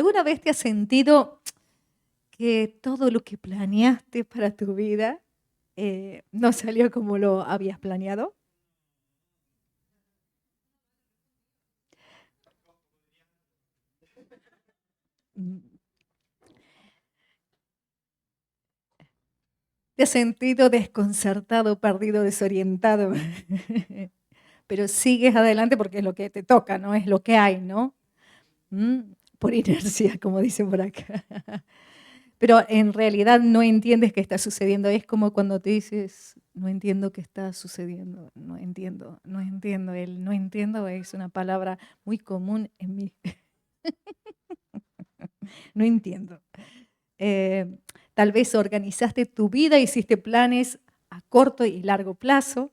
¿Alguna vez te has sentido que todo lo que planeaste para tu vida no salió como lo habías planeado? Mm. ¿Te has sentido desconcertado, perdido, desorientado? Pero sigues adelante porque es lo que te toca, ¿no? Es lo que hay, ¿no? Mm, Por inercia, como dicen por acá. Pero en realidad no entiendes qué está sucediendo. Es como cuando te dices, no entiendo qué está sucediendo, no entiendo, no entiendo. El no entiendo es una palabra muy común en mí. No entiendo. Eh, Tal vez organizaste tu vida, hiciste planes a corto y largo plazo.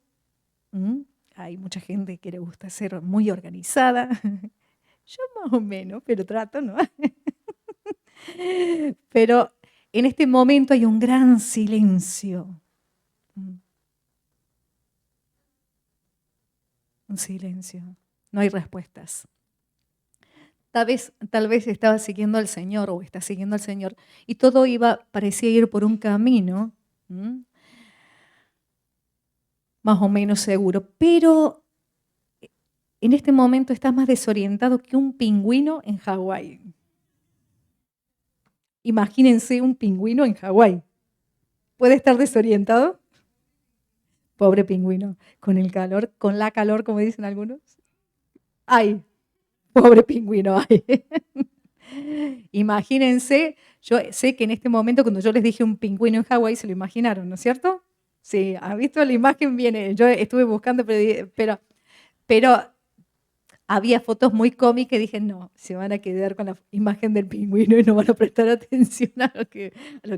¿Mm? Hay mucha gente que le gusta ser muy organizada. Yo más o menos, pero trato, ¿no? Pero en este momento hay un gran silencio. Mm, Un silencio. No hay respuestas. Tal vez estaba siguiendo al Señor o está siguiendo al Señor y todo parecía ir por un camino más o menos seguro, pero en este momento estás más desorientado que un pingüino en Hawái. Imagínense un pingüino en Hawái. ¿Puede estar desorientado? Pobre pingüino, con el calor, con la calor, como dicen algunos. Ay, pobre pingüino, ay. Imagínense, yo sé que en este momento cuando yo les dije un pingüino en Hawái se lo imaginaron, ¿no es cierto? Sí, ¿ha visto la imagen? Viene, yo estuve buscando, pero había fotos muy cómicas y dije, no, se van a quedar con la imagen del pingüino y no van a prestar atención a lo que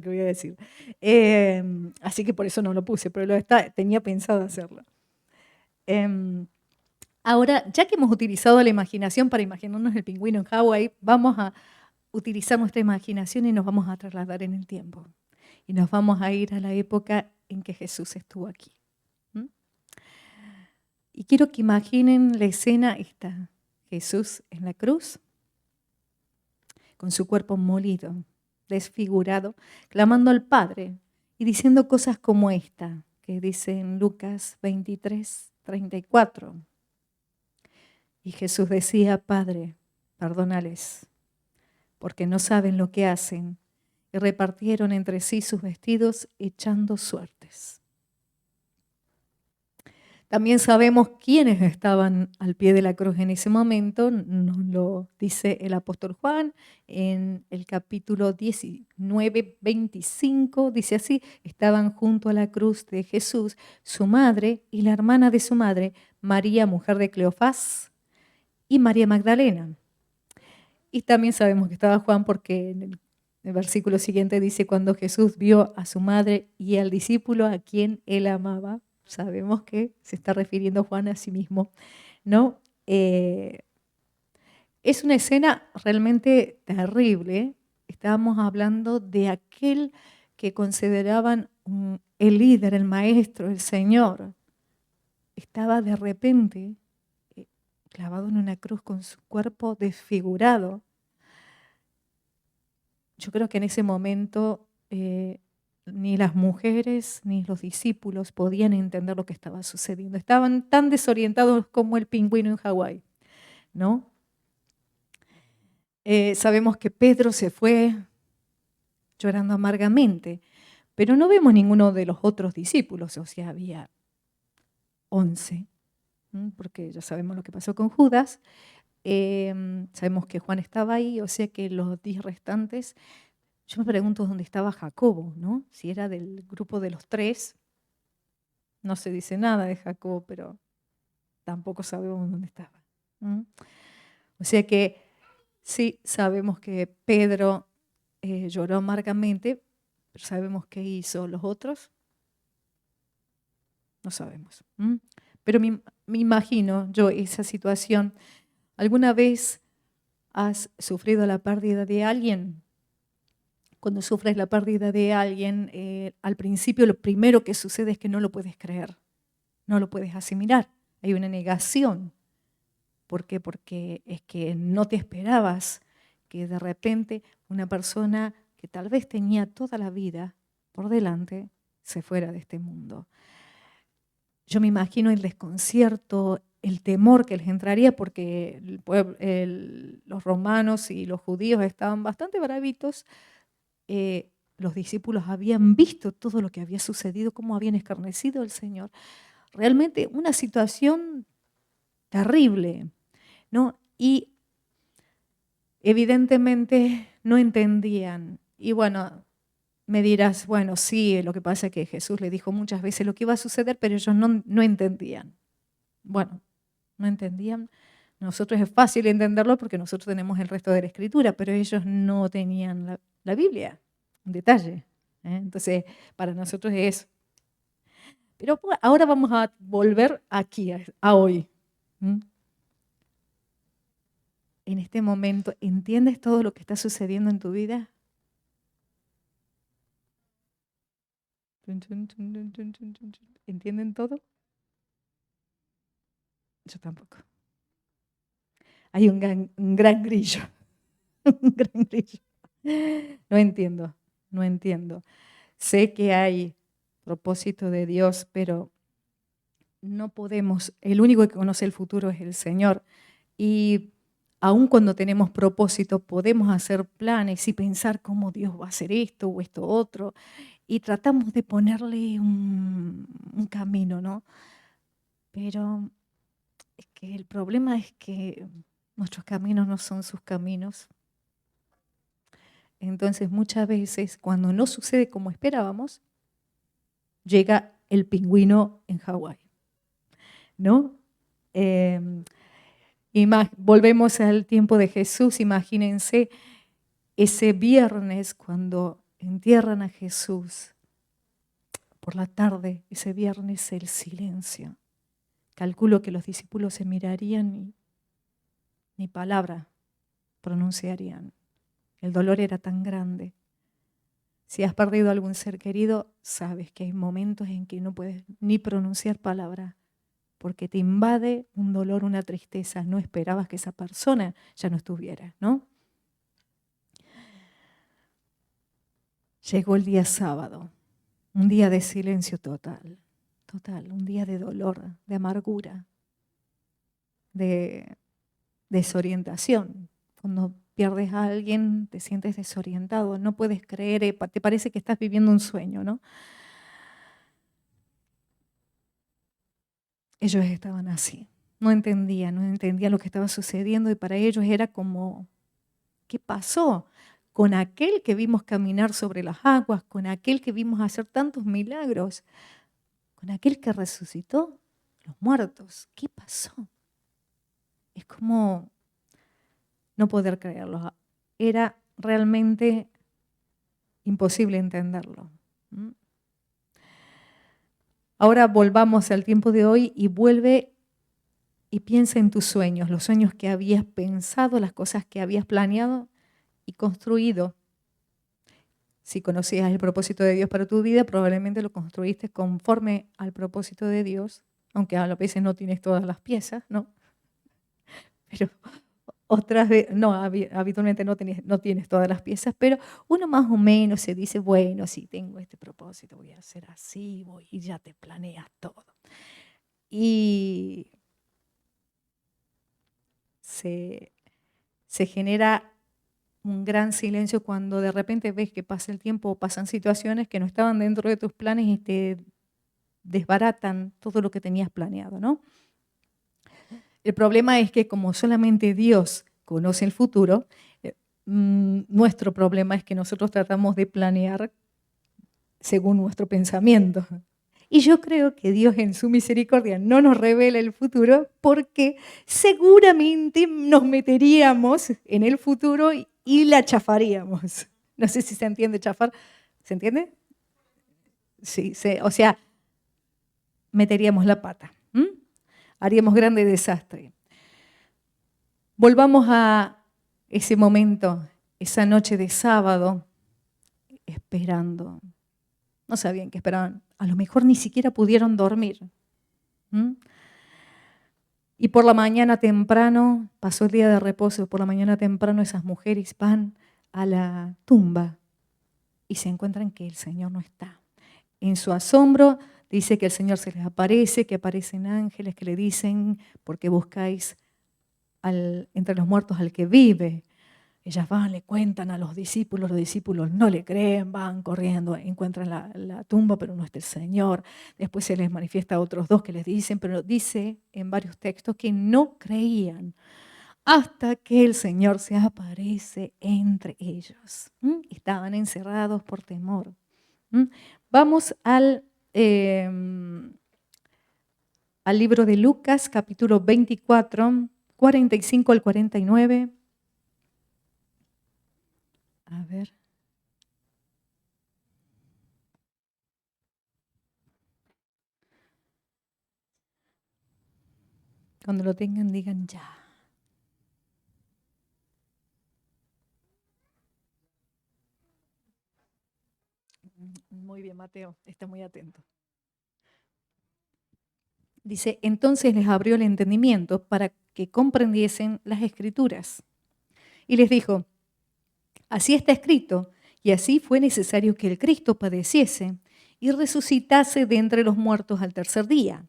voy a decir. Así que por eso no lo puse, pero tenía pensado hacerlo. Em, Ahora, ya que hemos utilizado la imaginación para imaginarnos el pingüino en Hawái, vamos a utilizar nuestra imaginación y nos vamos a trasladar en el tiempo. Y nos vamos a ir a la época en que Jesús estuvo aquí. ¿Mm? Y quiero que imaginen la escena esta. Jesús en la cruz, con su cuerpo molido, desfigurado, clamando al Padre y diciendo cosas como esta, que dice en Lucas 23:34. Y Jesús decía, Padre, perdónales, porque no saben lo que hacen. Y repartieron entre sí sus vestidos echando suertes. También sabemos quiénes estaban al pie de la cruz en ese momento, nos lo dice el apóstol Juan en el capítulo 19:25, dice así, estaban junto a la cruz de Jesús, su madre y la hermana de su madre, María, mujer de Cleofás, y María Magdalena. Y también sabemos que estaba Juan porque en el versículo siguiente dice, cuando Jesús vio a su madre y al discípulo a quien él amaba, sabemos que se está refiriendo Juan a sí mismo, ¿no? Es una escena realmente terrible. Estábamos hablando de aquel que consideraban el líder, el maestro, el Señor. Estaba de repente clavado en una cruz con su cuerpo desfigurado. Yo creo que en ese momento ni las mujeres ni los discípulos podían entender lo que estaba sucediendo. Estaban tan desorientados como el pingüino en Hawái, ¿no? Sabemos que Pedro se fue llorando amargamente, pero no vemos ninguno de los otros discípulos, o sea, había 11, porque ya sabemos lo que pasó con Judas. Sabemos que Juan estaba ahí, o sea que los 10 restantes. Yo me pregunto dónde estaba Jacobo, ¿no? Si era del grupo de los 3, no se dice nada de Jacobo, pero tampoco sabemos dónde estaba. ¿Mm? O sea que sí sabemos que Pedro lloró amargamente, pero sabemos qué hizo los otros, no sabemos. Pero me imagino yo esa situación. ¿Alguna vez has sufrido la pérdida de alguien? Cuando sufres la pérdida de alguien, al principio lo primero que sucede es que no lo puedes creer, no lo puedes asimilar. Hay una negación. ¿Por qué? Porque es que no te esperabas que de repente una persona que tal vez tenía toda la vida por delante se fuera de este mundo. Yo me imagino el desconcierto, el temor que les entraría porque los romanos y los judíos estaban bastante bravitos. Los discípulos habían visto todo lo que había sucedido, cómo habían escarnecido al Señor. Realmente una situación terrible, ¿no? Y evidentemente no entendían. Y bueno, me dirás, bueno, sí, lo que pasa es que Jesús le dijo muchas veces lo que iba a suceder, pero ellos no entendían. Bueno, no entendían. Nosotros es fácil entenderlo porque nosotros tenemos el resto de la Escritura, pero ellos no tenían la Biblia, un detalle. Entonces, para nosotros es... Pero ahora vamos a volver aquí, a hoy. En este momento, ¿entiendes todo lo que está sucediendo en tu vida? ¿Entienden todo? Yo tampoco. Hay un gran grillo. Un gran grillo. No entiendo, no entiendo. Sé que hay propósito de Dios, pero no podemos, el único que conoce el futuro es el Señor. Y aun cuando tenemos propósito, podemos hacer planes y pensar cómo Dios va a hacer esto o esto otro. Y tratamos de ponerle un camino, ¿no? Pero es que el problema es que nuestros caminos no son sus caminos. Entonces muchas veces cuando no sucede como esperábamos, llega el pingüino en Hawái, ¿no? Volvemos al tiempo de Jesús, imagínense ese viernes cuando entierran a Jesús, por la tarde, ese viernes el silencio. Calculo que los discípulos se mirarían y ni palabra pronunciarían. El dolor era tan grande. Si has perdido algún ser querido, sabes que hay momentos en que no puedes ni pronunciar palabra, porque te invade un dolor, una tristeza. No esperabas que esa persona ya no estuviera, ¿no? Llegó el día sábado, un día de silencio total, un día de dolor, de amargura, de desorientación. Cuando pierdes a alguien, te sientes desorientado, no puedes creer, te parece que estás viviendo un sueño, ¿no? Ellos estaban así, no entendían lo que estaba sucediendo y para ellos era como, ¿qué pasó? Con aquel que vimos caminar sobre las aguas, con aquel que vimos hacer tantos milagros, con aquel que resucitó los muertos, ¿qué pasó? Es como no poder creerlo. Era realmente imposible entenderlo. Ahora volvamos al tiempo de hoy y vuelve y piensa en tus sueños, los sueños que habías pensado, las cosas que habías planeado y construido. Si conocías el propósito de Dios para tu vida, probablemente lo construiste conforme al propósito de Dios, aunque a veces no tienes todas las piezas, ¿no? Pero otras veces, no, habitualmente no tienes todas las piezas, pero uno más o menos se dice, bueno, sí, tengo este propósito, voy a hacer así, y ya te planeas todo. Y se genera un gran silencio cuando de repente ves que pasa el tiempo o pasan situaciones que no estaban dentro de tus planes y te desbaratan todo lo que tenías planeado, ¿no? El problema es que como solamente Dios conoce el futuro, nuestro problema es que nosotros tratamos de planear según nuestro pensamiento. Y yo creo que Dios en su misericordia no nos revela el futuro porque seguramente nos meteríamos en el futuro y la chafaríamos. No sé si se entiende chafar. ¿Se entiende? Sí, o sea, meteríamos la pata. Haríamos grande desastre. Volvamos a ese momento, esa noche de sábado, esperando. No sabían qué esperaban. A lo mejor ni siquiera pudieron dormir. Y por la mañana temprano, pasó el día de reposo, por la mañana temprano esas mujeres van a la tumba y se encuentran que el Señor no está. En su asombro dice que el Señor se les aparece, que aparecen ángeles que le dicen, ¿por qué buscáis entre los muertos al que vive? Ellas van, le cuentan a los discípulos no le creen, van corriendo, encuentran la tumba, pero no está el Señor. Después se les manifiesta a otros dos que les dicen, pero dice en varios textos que no creían hasta que el Señor se aparece entre ellos. Estaban encerrados por temor. Vamos al libro de Lucas, capítulo 24, 45 al 49. A ver. Cuando lo tengan, digan ya. Muy bien, Mateo, está muy atento. Dice, entonces les abrió el entendimiento para que comprendiesen las Escrituras. Y les dijo, así está escrito, y así fue necesario que el Cristo padeciese y resucitase de entre los muertos al tercer día,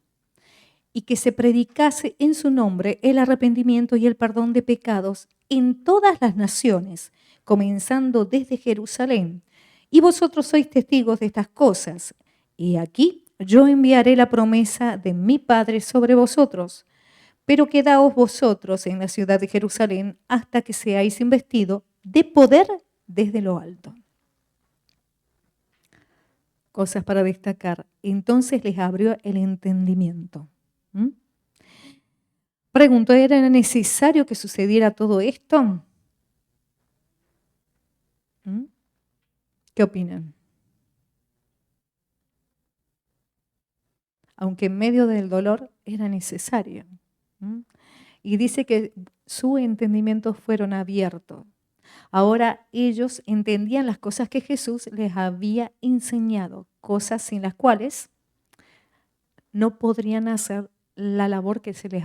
y que se predicase en su nombre el arrepentimiento y el perdón de pecados en todas las naciones, comenzando desde Jerusalén. Y vosotros sois testigos de estas cosas. Y aquí yo enviaré la promesa de mi Padre sobre vosotros. Pero quedaos vosotros en la ciudad de Jerusalén hasta que seáis investidos de poder desde lo alto. Cosas para destacar. Entonces les abrió el entendimiento. Pregunto, ¿era necesario que sucediera todo esto? ¿Qué opinan? Aunque en medio del dolor era necesario. Y dice que su entendimiento fueron abiertos. Ahora ellos entendían las cosas que Jesús les había enseñado, cosas sin las cuales no podrían hacer la labor que se les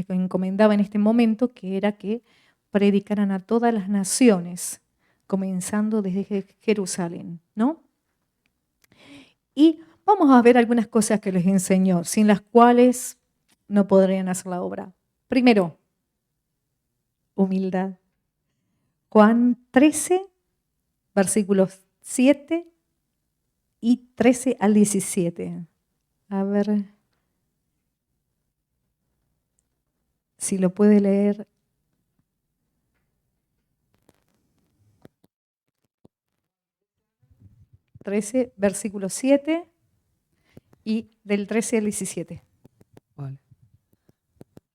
encomendaba en este momento, que era que predicaran a todas las naciones, comenzando desde Jerusalén, ¿no? Y vamos a ver algunas cosas que les enseñó, sin las cuales no podrían hacer la obra. Primero, humildad. Juan 13, versículos 7 y 13 al 17. A ver si lo puede leer. Versículo 7 y del 13 al 17. Vale.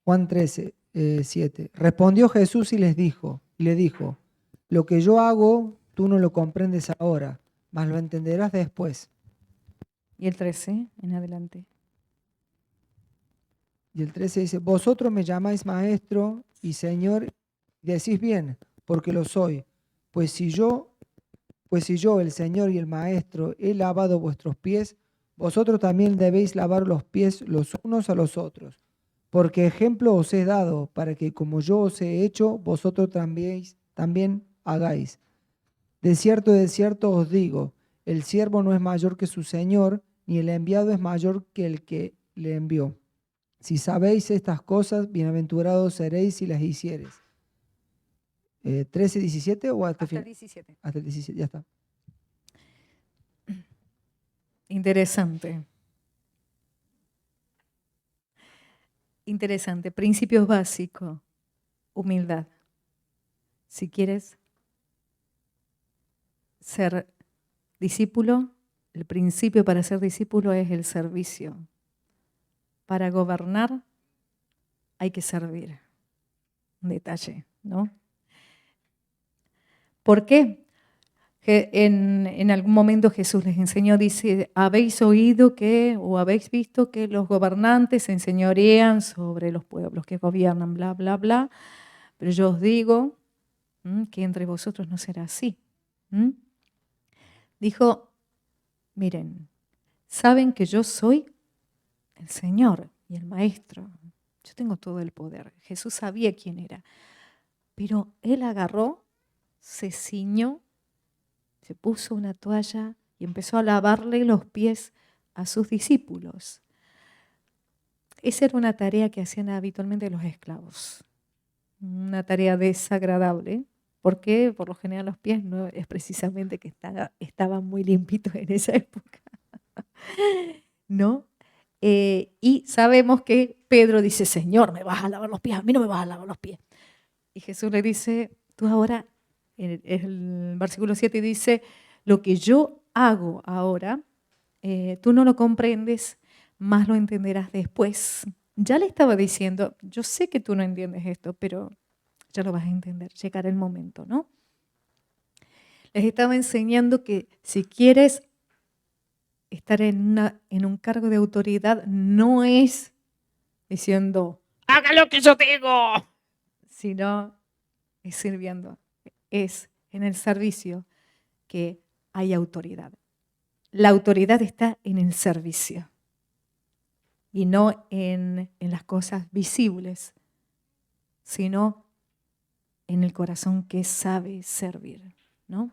Juan 13, 7. Respondió Jesús y le dijo, lo que yo hago tú no lo comprendes ahora, mas lo entenderás después. Y el 13 en adelante. Y el 13 dice, vosotros me llamáis maestro y señor, y decís bien, porque lo soy. Pues si yo, el Señor y el Maestro, he lavado vuestros pies, vosotros también debéis lavar los pies los unos a los otros. Porque ejemplo os he dado, para que como yo os he hecho, vosotros también hagáis. De cierto os digo, el siervo no es mayor que su Señor, ni el enviado es mayor que el que le envió. Si sabéis estas cosas, bienaventurados seréis si las hiciereis. 13, 17 o hasta el 17. Hasta el 17, ya está. Interesante. Interesante. Principios básicos. Humildad. Si quieres ser discípulo, el principio para ser discípulo es el servicio. Para gobernar hay que servir. Un detalle, ¿no? ¿Por qué? En algún momento Jesús les enseñó, dice, habéis oído o habéis visto que los gobernantes se enseñorean sobre los pueblos que gobiernan, bla, bla, bla. Pero yo os digo que entre vosotros no será así. Dijo, miren, saben que yo soy el Señor y el Maestro. yo tengo todo el poder. Jesús sabía quién era. Pero él agarró, se ciñó, se puso una toalla y empezó a lavarle los pies a sus discípulos. Esa era una tarea que hacían habitualmente los esclavos. Una tarea desagradable, porque por lo general los pies no es precisamente que estaban muy limpitos en esa época, ¿no? Y sabemos que Pedro dice, Señor, ¿me vas a lavar los pies? A mí no me vas a lavar los pies. Y Jesús le dice, tú ahora, en el versículo 7 dice, lo que yo hago ahora, tú no lo comprendes, más lo entenderás después. Ya le estaba diciendo, yo sé que tú no entiendes esto, pero ya lo vas a entender, llegará el momento, ¿no? Les estaba enseñando que si quieres estar en un cargo de autoridad, no es diciendo, haga lo que yo digo, sino es sirviendo, es en el servicio que hay autoridad. La autoridad está en el servicio y no en las cosas visibles, sino en el corazón que sabe servir, ¿no?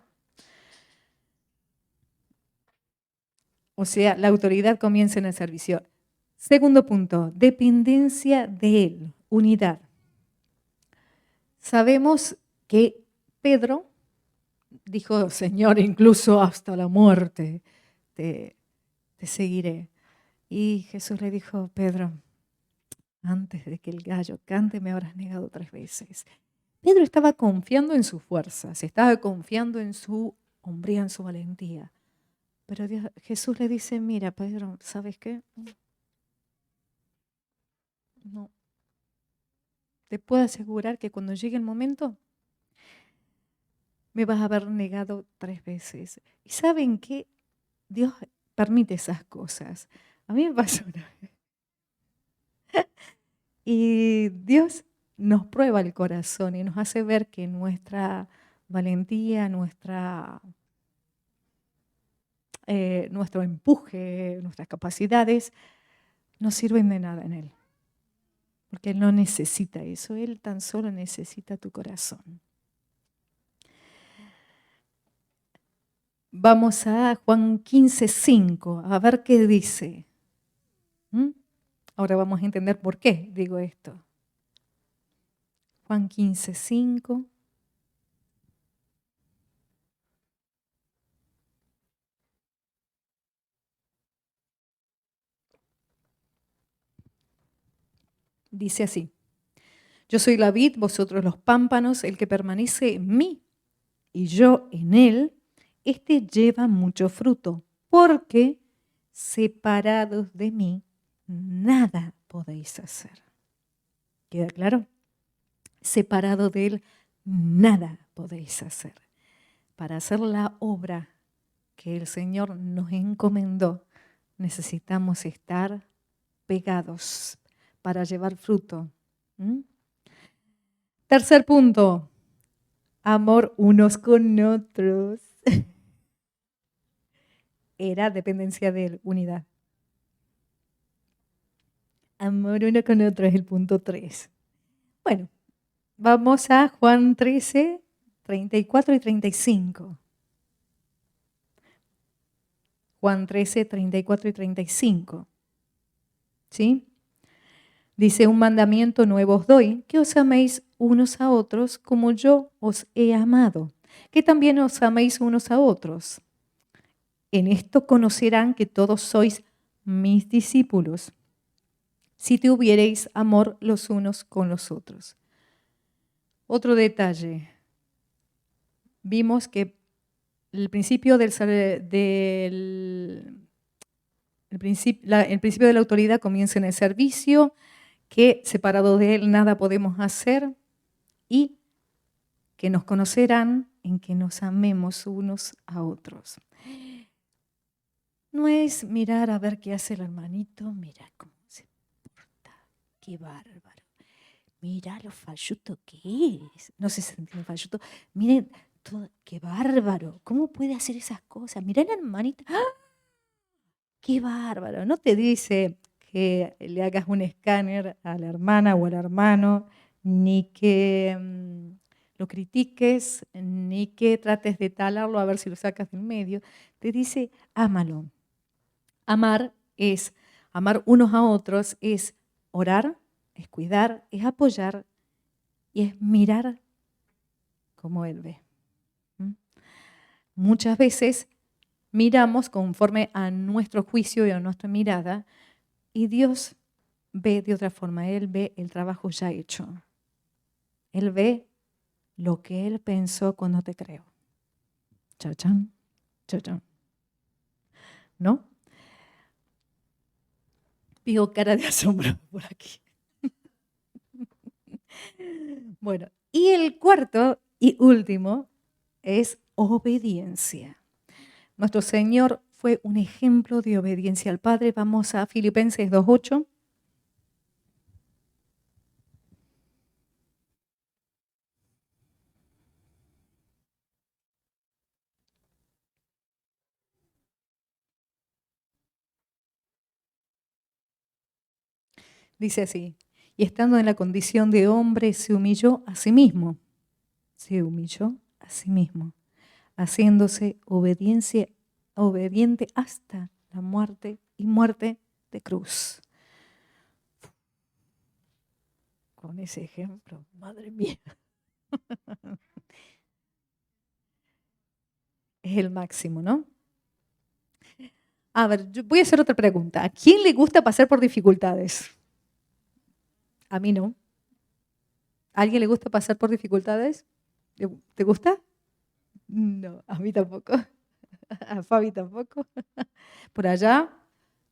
O sea, la autoridad comienza en el servicio. Segundo punto, dependencia de Él, unidad. Sabemos que Pedro dijo, Señor, incluso hasta la muerte te seguiré. Y Jesús le dijo, Pedro, antes de que el gallo cante me habrás negado 3 veces. Pedro estaba confiando en sus fuerzas, estaba confiando en su hombría, en su valentía. Pero Jesús le dice, mira, Pedro, ¿sabes qué? No. Te puedo asegurar que cuando llegue el momento, me vas a haber negado 3 veces. ¿Y saben qué? Dios permite esas cosas. A mí me pasó una vez. Y Dios nos prueba el corazón y nos hace ver que nuestra valentía, nuestro empuje, nuestras capacidades, no sirven de nada en Él. Porque Él no necesita eso, Él tan solo necesita tu corazón. Vamos a Juan 15:5, a ver qué dice. Ahora vamos a entender por qué digo esto. Juan 15:5. Dice así. Yo soy la vid, vosotros los pámpanos, el que permanece en mí y yo en él, este lleva mucho fruto, porque separados de mí, nada podéis hacer. ¿Queda claro? Separado de él, nada podéis hacer. Para hacer la obra que el Señor nos encomendó, necesitamos estar pegados para llevar fruto. Tercer punto, amor unos con otros. Era dependencia de él, unidad. Amor uno con otro es el punto 3. Bueno, vamos a Juan 13, 34 y 35. Juan 13, 34 y 35. ¿Sí? Dice, un mandamiento nuevo os doy, que os améis unos a otros como yo os he amado, que también os améis unos a otros. En esto conocerán que todos sois mis discípulos, si tuviereis amor los unos con los otros. Otro detalle. Vimos que el principio el principio de la autoridad comienza en el servicio, que separado de él nada podemos hacer y que nos conocerán en que nos amemos unos a otros. No es mirar a ver qué hace el hermanito, mira cómo se porta, qué bárbaro. Mira lo falluto que es. No sé si se entiende falluto. Miren, todo, qué bárbaro. ¿Cómo puede hacer esas cosas? Mira la hermanita. ¡Ah! Qué bárbaro. No te dice, que le hagas un escáner a la hermana o al hermano, ni que lo critiques, ni que trates de talarlo a ver si lo sacas del medio. Te dice, ámalo. Amar es amar unos a otros, es orar, es cuidar, es apoyar y es mirar como Él ve. ¿Mm? Muchas veces miramos conforme a nuestro juicio y a nuestra mirada y Dios ve de otra forma. Él ve el trabajo ya hecho. Él ve lo que Él pensó cuando te creó. Chachán, chachán. ¿No? Digo cara de asombro por aquí. Bueno, y el cuarto y último es obediencia. Nuestro Señor fue un ejemplo de obediencia al Padre. Vamos a Filipenses 2:8. Dice así, y estando en la condición de hombre, se humilló a sí mismo. Se humilló a sí mismo, haciéndose obediente hasta la muerte y muerte de cruz. Con ese ejemplo, madre mía. Es el máximo, ¿no? A ver, yo voy a hacer otra pregunta. ¿A quién le gusta pasar por dificultades? A mí no. ¿A alguien le gusta pasar por dificultades? ¿Te gusta? No, a mí tampoco. A Fabi tampoco. ¿Por allá?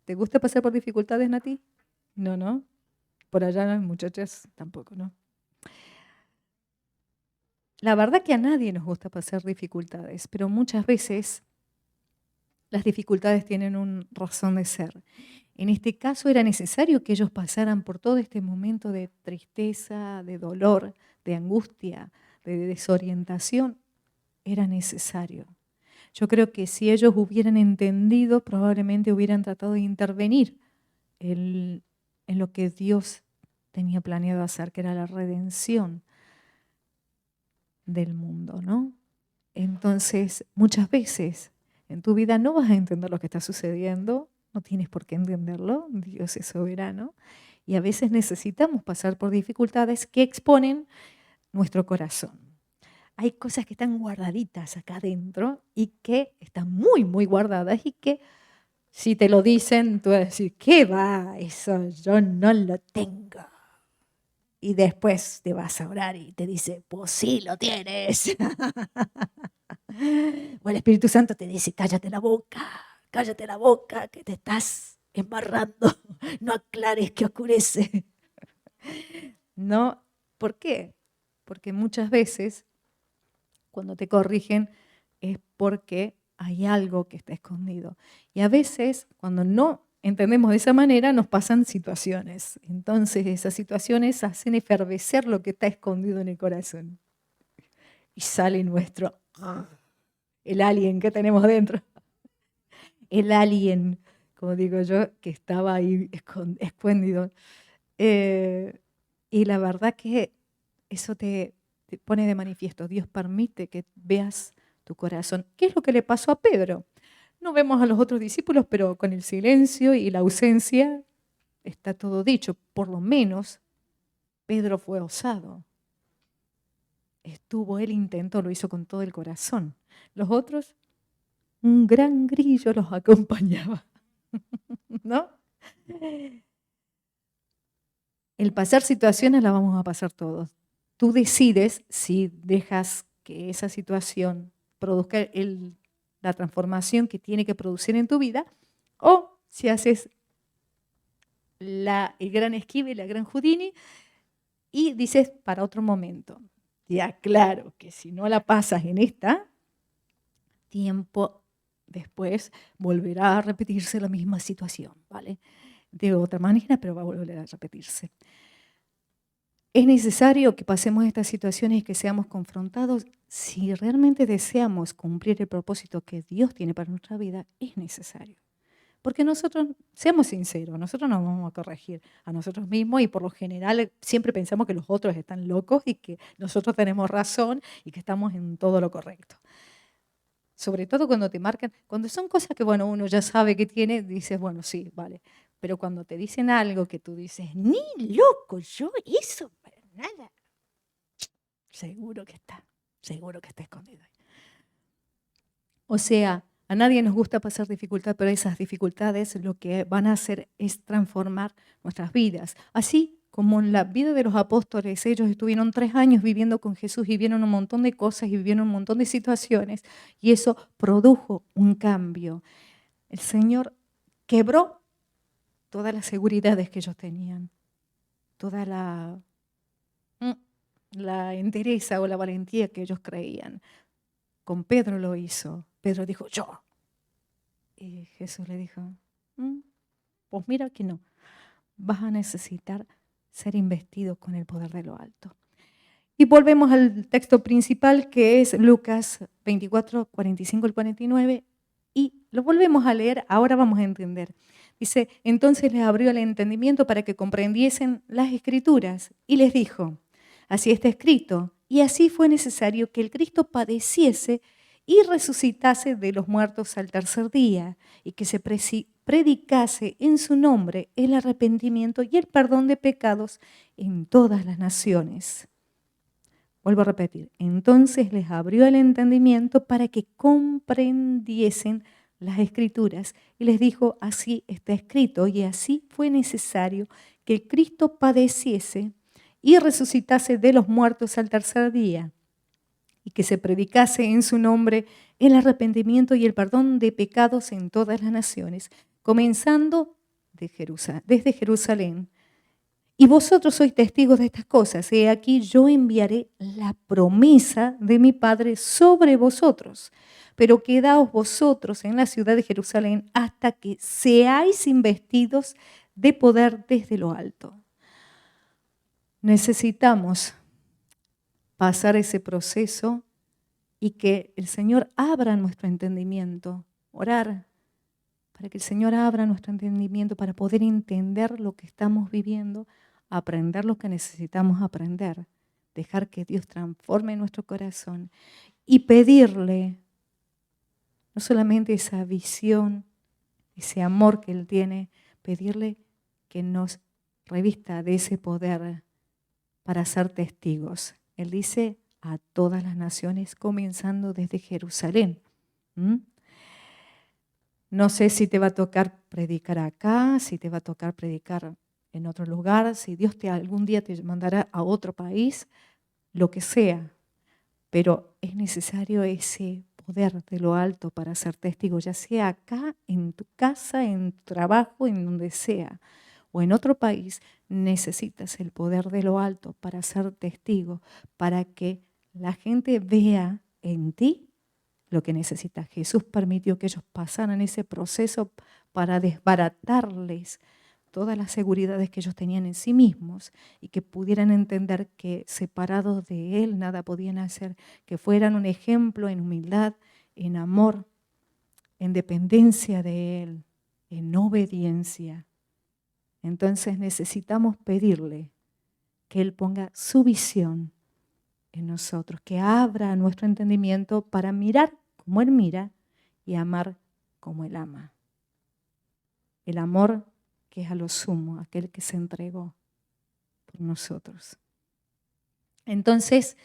¿Te gusta pasar por dificultades, Nati? No, no. Por allá las muchachas tampoco, ¿no? La verdad que a nadie nos gusta pasar dificultades, pero muchas veces las dificultades tienen una razón de ser. En este caso era necesario que ellos pasaran por todo este momento de tristeza, de dolor, de angustia, de desorientación. Era necesario. Yo creo que si ellos hubieran entendido, probablemente hubieran tratado de intervenir en lo que Dios tenía planeado hacer, que era la redención del mundo, ¿no? Entonces, muchas veces en tu vida no vas a entender lo que está sucediendo, no tienes por qué entenderlo, Dios es soberano, y a veces necesitamos pasar por dificultades que exponen nuestro corazón. Hay cosas que están guardaditas acá adentro y que están muy, muy guardadas y que si te lo dicen, tú vas a decir, ¿qué va? Eso yo no lo tengo. Y después te vas a orar y te dice, pues sí lo tienes. O el Espíritu Santo te dice, cállate la boca, que te estás embarrando. No aclares que oscurece. No, ¿por qué? Porque muchas veces cuando te corrigen es porque hay algo que está escondido. Y a veces, cuando no entendemos de esa manera, nos pasan situaciones. Entonces, esas situaciones hacen efervecer lo que está escondido en el corazón. Y sale el alien que tenemos dentro. El alien, como digo yo, que estaba ahí escondido. Y la verdad que eso te pone de manifiesto. Dios permite que veas tu corazón. ¿Qué es lo que le pasó a Pedro? No vemos a los otros discípulos, pero con el silencio y la ausencia está todo dicho. Por lo menos Pedro fue osado. Él intentó, lo hizo con todo el corazón. Los otros, un gran grillo los acompañaba. ¿No? El pasar situaciones la vamos a pasar todos. Tú decides si dejas que esa situación produzca la transformación que tiene que producir en tu vida o si haces el gran esquive, la gran Houdini y dices para otro momento. Ya claro que si no la pasas en esta, tiempo después volverá a repetirse la misma situación, ¿vale? De otra manera, pero va a volver a repetirse. Es necesario que pasemos estas situaciones y que seamos confrontados. Si realmente deseamos cumplir el propósito que Dios tiene para nuestra vida, es necesario. Porque nosotros, seamos sinceros, nosotros nos vamos a corregir a nosotros mismos y por lo general siempre pensamos que los otros están locos y que nosotros tenemos razón y que estamos en todo lo correcto. Sobre todo cuando te marcan, cuando son cosas que, bueno, uno ya sabe que tiene, dices, bueno, sí, vale. Pero cuando te dicen algo que tú dices, ni loco, yo eso, para nada, seguro que está escondido ahí. O sea, a nadie nos gusta pasar dificultad, pero esas dificultades lo que van a hacer es transformar nuestras vidas. Así como en la vida de los apóstoles, ellos estuvieron 3 años viviendo con Jesús y vieron un montón de cosas y vivieron un montón de situaciones y eso produjo un cambio. El Señor quebró todas las seguridades que ellos tenían, toda la entereza o la valentía que ellos creían. Con Pedro lo hizo. Pedro dijo, yo. Y Jesús le dijo, pues mira que no. Vas a necesitar ser investido con el poder de lo alto. Y volvemos al texto principal que es Lucas 24, 45 al 49 y lo volvemos a leer, ahora vamos a entender. Dice, entonces les abrió el entendimiento para que comprendiesen las Escrituras y les dijo, así está escrito, y así fue necesario que el Cristo padeciese y resucitase de los muertos al tercer día y que se predicase en su nombre el arrepentimiento y el perdón de pecados en todas las naciones. Vuelvo a repetir, entonces les abrió el entendimiento para que comprendiesen las Escrituras y les dijo, así está escrito y así fue necesario que Cristo padeciese y resucitase de los muertos al tercer día y que se predicase en su nombre el arrepentimiento y el perdón de pecados en todas las naciones, comenzando desde Jerusalén. Y vosotros sois testigos de estas cosas. He aquí yo enviaré la promesa de mi Padre sobre vosotros. Pero quedaos vosotros en la ciudad de Jerusalén hasta que seáis investidos de poder desde lo alto. Necesitamos pasar ese proceso y que el Señor abra nuestro entendimiento. Orar para que el Señor abra nuestro entendimiento para poder entender lo que estamos viviendo, aprender lo que necesitamos aprender, dejar que Dios transforme nuestro corazón y pedirle no solamente esa visión, ese amor que Él tiene, pedirle que nos revista de ese poder para ser testigos. Él dice a todas las naciones, comenzando desde Jerusalén. No sé si te va a tocar predicar acá, si te va a tocar predicar en otro lugar, si Dios algún día te mandará a otro país, lo que sea. Pero es necesario ese poder de lo alto para ser testigo, ya sea acá, en tu casa, en tu trabajo, en donde sea, o en otro país, necesitas el poder de lo alto para ser testigo, para que la gente vea en ti lo que necesita. Jesús permitió que ellos pasaran ese proceso para desbaratarles todas las seguridades que ellos tenían en sí mismos y que pudieran entender que separados de Él nada podían hacer, que fueran un ejemplo en humildad, en amor, en dependencia de Él, en obediencia. Entonces necesitamos pedirle que Él ponga su visión en nosotros, que abra nuestro entendimiento para mirar como Él mira y amar como Él ama. El amor que es a lo sumo, aquel que se entregó por nosotros. Entonces,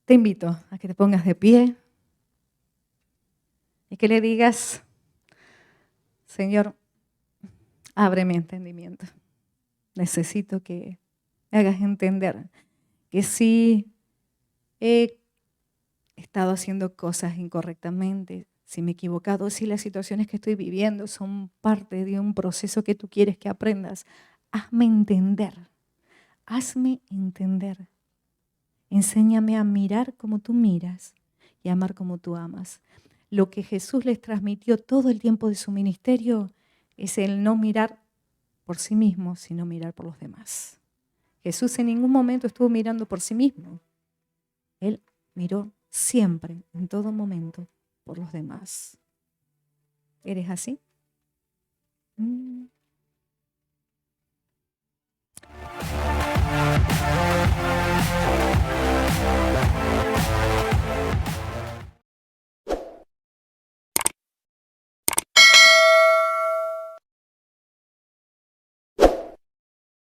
te invito a que te pongas de pie y que le digas, Señor, abre mi entendimiento. Necesito que me hagas entender que si he estado haciendo cosas incorrectamente, si me he equivocado, si las situaciones que estoy viviendo son parte de un proceso que tú quieres que aprendas, hazme entender. Hazme entender. Enséñame a mirar como tú miras y a amar como tú amas. Lo que Jesús les transmitió todo el tiempo de su ministerio es el no mirar por sí mismo, sino mirar por los demás. Jesús en ningún momento estuvo mirando por sí mismo. Él miró siempre, en todo momento, por los demás. ¿Eres así? Mm.